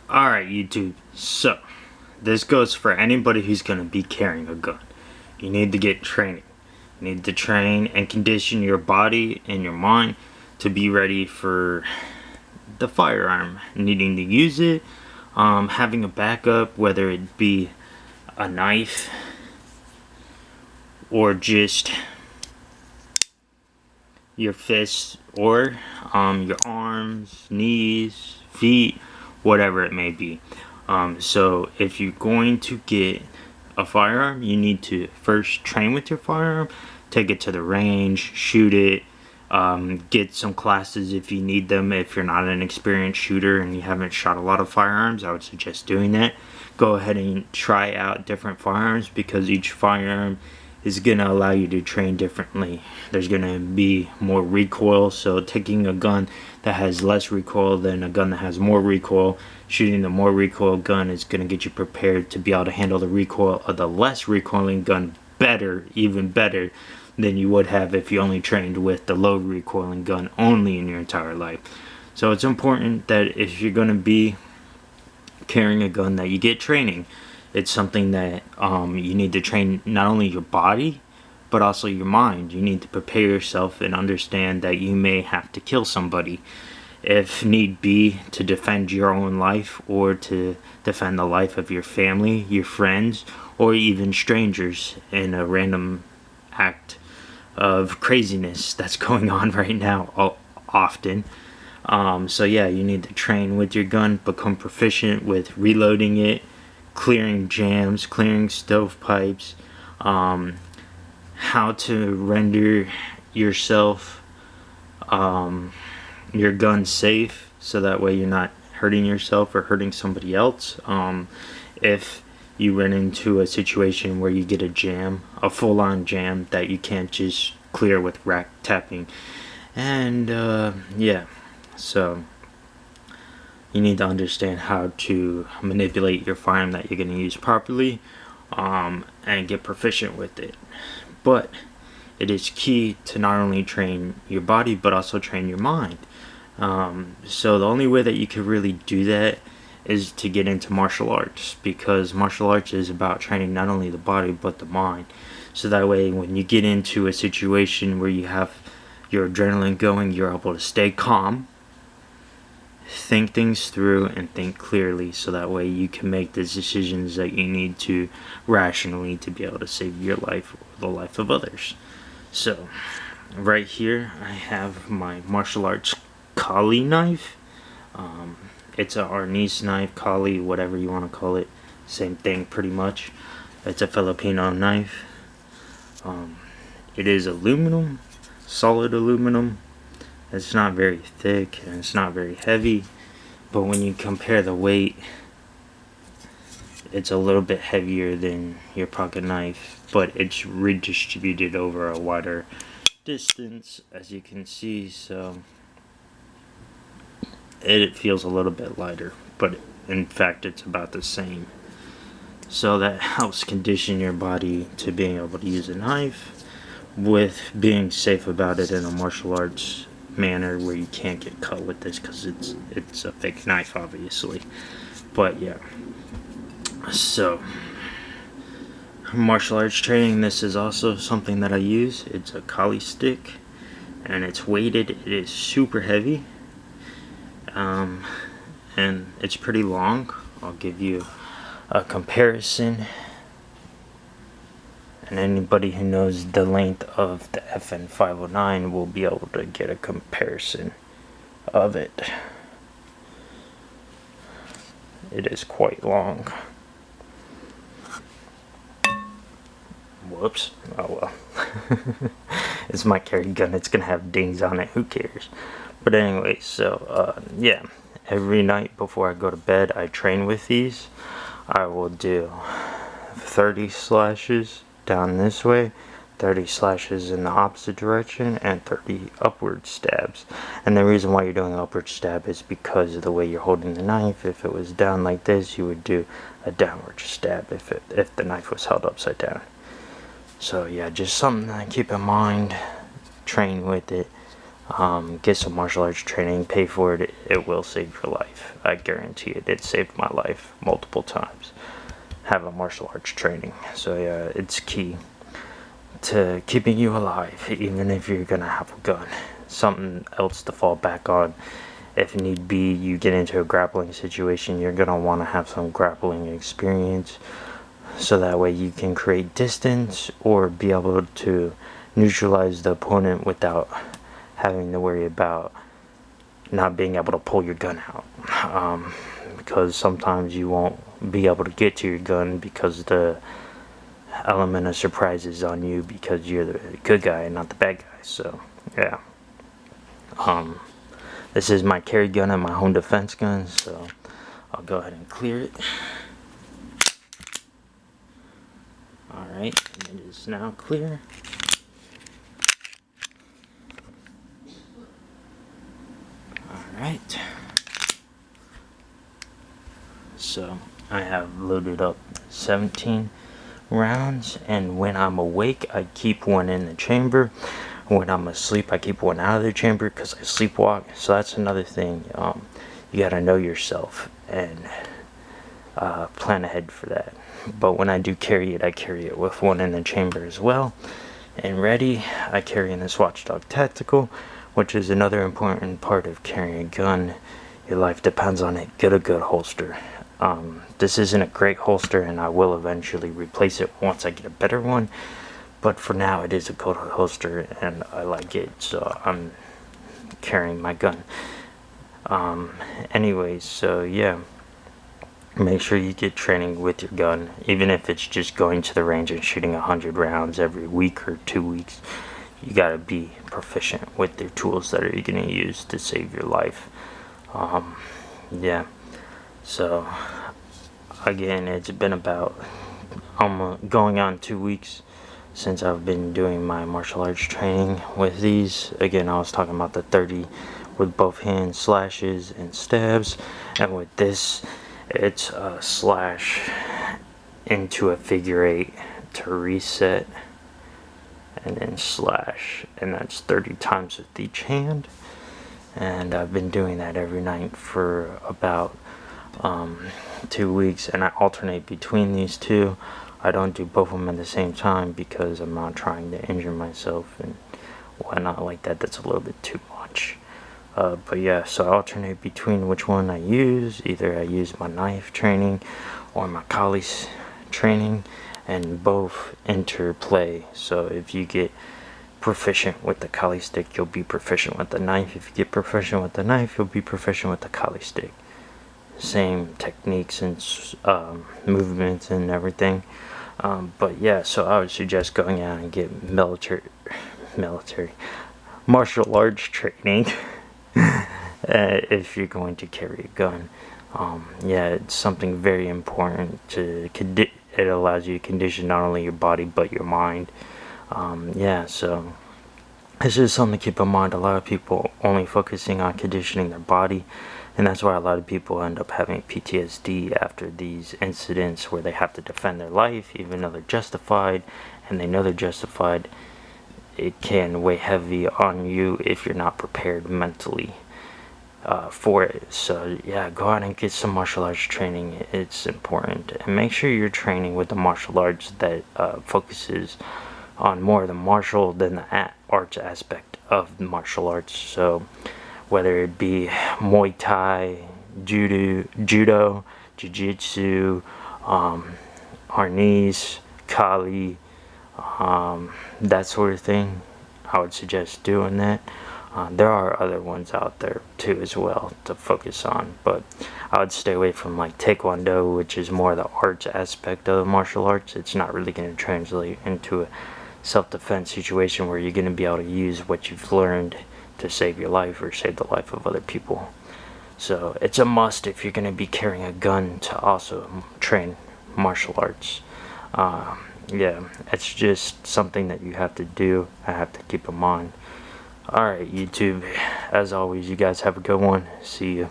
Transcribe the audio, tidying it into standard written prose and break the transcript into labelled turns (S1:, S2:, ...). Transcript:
S1: Alright, YouTube, so this goes for anybody who's going to be carrying a gun. You need to get training. You need to train and condition your body and your mind to be ready for the firearm. Needing to use it, having a backup, whether it be a knife or just your fists or your arms, knees, feet, whatever it may be. So if you're going to get a firearm, you need to first train with your firearm, take it to the range, shoot it, get some classes if you need them. If you're not an experienced shooter and you haven't shot a lot of firearms, I would suggest doing that. Go ahead and try out different firearms because each firearm is going to allow you to train differently. There's going to be more recoil, so taking a gun that has less recoil than a gun that has more recoil, shooting the more recoil gun is going to get you prepared to be able to handle the recoil of the less recoiling gun better, even better than you would have if you only trained with the low recoiling gun only in your entire life. So it's important that if you're going to be carrying a gun that you get training. It's something that you need to train not only your body but also your mind. You need to prepare yourself and understand that you may have to kill somebody if need be to defend your own life or to defend the life of your family, your friends, or even strangers in a random act of craziness that's going on right now often. So yeah, you need to train with your gun, become proficient with reloading it, clearing jams, clearing stovepipes, how to render yourself, your gun safe, so that way you're not hurting yourself or hurting somebody else. If you run into a situation where you get a jam, a full-on jam that you can't just clear with rack tapping. And yeah, so you need to understand how to manipulate your firearm that you're going to use properly, and get proficient with it. But it is key to not only train your body but also train your mind. So the only way that you could really do that is to get into martial arts, because martial arts is about training not only the body but the mind. So that way when you get into a situation where you have your adrenaline going, you're able to stay calm, think things through, and think clearly, so that way you can make the decisions that you need to rationally to be able to save your life or the life of others. So right here I have my martial arts Kali knife. It's a Arnis knife, Kali, whatever you want to call it, same thing pretty much. It's a Filipino knife. It is aluminum, solid aluminum. It's not very thick and it's not very heavy, but when you compare the weight, it's a little bit heavier than your pocket knife, but it's redistributed over a wider distance, as you can see, so it feels a little bit lighter, but in fact it's about the same. So that helps condition your body to being able to use a knife with being safe about it in a martial arts manner where you can't get cut with this, because it's a fake knife obviously. But yeah, so martial arts training, this is also something that I use. It's a Kali stick and it's weighted. It is super heavy, and it's pretty long. I'll give you a comparison, and anybody who knows the length of the FN 509 will be able to get a comparison of it. It is quite long. Whoops. Oh well. It's my carry gun. It's gonna have dings on it. Who cares? But anyway, so yeah, every night before I go to bed I train with these. I will do 30 slashes down this way, 30 slashes in the opposite direction, and 30 upward stabs. And the reason why you're doing an upward stab is because of the way you're holding the knife. If it was down like this, you would do a downward stab if the knife was held upside down. So yeah, just something to keep in mind. Train with it. Get some martial arts training, pay for it. It will save your life. I guarantee it. It saved my life multiple times. Have a martial arts training. So yeah, it's key to keeping you alive, even if you're gonna have a gun. Something else to fall back on. If need be, you get into a grappling situation, you're gonna want to have some grappling experience, so that way you can create distance or be able to neutralize the opponent without having to worry about not being able to pull your gun out. Because sometimes you won't be able to get to your gun because the element of surprise is on you because you're the good guy and not the bad guy. So yeah, this is my carry gun and my home defense gun, so I'll go ahead and clear it. Alright, it is now clear. Alright, so I have loaded up 17 rounds, and when I'm awake I keep one in the chamber. When I'm asleep I keep one out of the chamber because I sleepwalk. So that's another thing. You gotta know yourself and plan ahead for that. But when I do carry it, I carry it with one in the chamber as well. And ready, I carry in this Watchdog Tactical, which is another important part of carrying a gun. Your life depends on it. Get a good holster. This isn't a great holster, and I will eventually replace it once I get a better one. But for now, it is a good holster, and I like it, so I'm carrying my gun. Anyways, so yeah, make sure you get training with your gun, even if it's just going to the range and shooting 100 rounds every week or 2 weeks. You gotta be proficient with the tools that you're gonna use to save your life. Yeah, so again, it's been about going on 2 weeks since I've been doing my martial arts training with these. Again, I was talking about the 30 with both hand slashes and stabs, and with this it's a slash into a figure 8 to reset, and then slash, and that's 30 times with each hand. And I've been doing that every night for about 2 weeks, and I alternate between these two. I don't do both of them at the same time because I'm not trying to injure myself and whatnot like that. That's a little bit too much. But yeah, so I alternate between which one I use. Either I use my knife training or my Kali training, and both interplay. So if you get proficient with the Kali stick, you'll be proficient with the knife. If you get proficient with the knife, you'll be proficient with the Kali stick. Same techniques and movements and everything. But yeah, so I would suggest going out and get military martial arts training if you're going to carry a gun. Yeah, it's something very important to it allows you to condition not only your body but your mind. Yeah, so this is something to keep in mind. A lot of people only focusing on conditioning their body, and that's why a lot of people end up having PTSD after these incidents where they have to defend their life even though they're justified, and they know they're justified. It can weigh heavy on you if you're not prepared mentally for it. So yeah, go out and get some martial arts training. It's important, and make sure you're training with the martial arts that focuses on more the martial than the arts aspect of martial arts. So whether it be Muay Thai, Judo, Jiu-Jitsu, Arnis, Kali, that sort of thing, I would suggest doing that. There are other ones out there too as well to focus on, but I would stay away from like Taekwondo, which is more the arts aspect of the martial arts. It's not really going to translate into a self-defense situation where you're going to be able to use what you've learned to save your life or save the life of other people. So it's a must if you're going to be carrying a gun to also train martial arts. Yeah, it's just something that you have to do. I have to keep in mind. Alright, YouTube, as always, you guys have a good one. See you.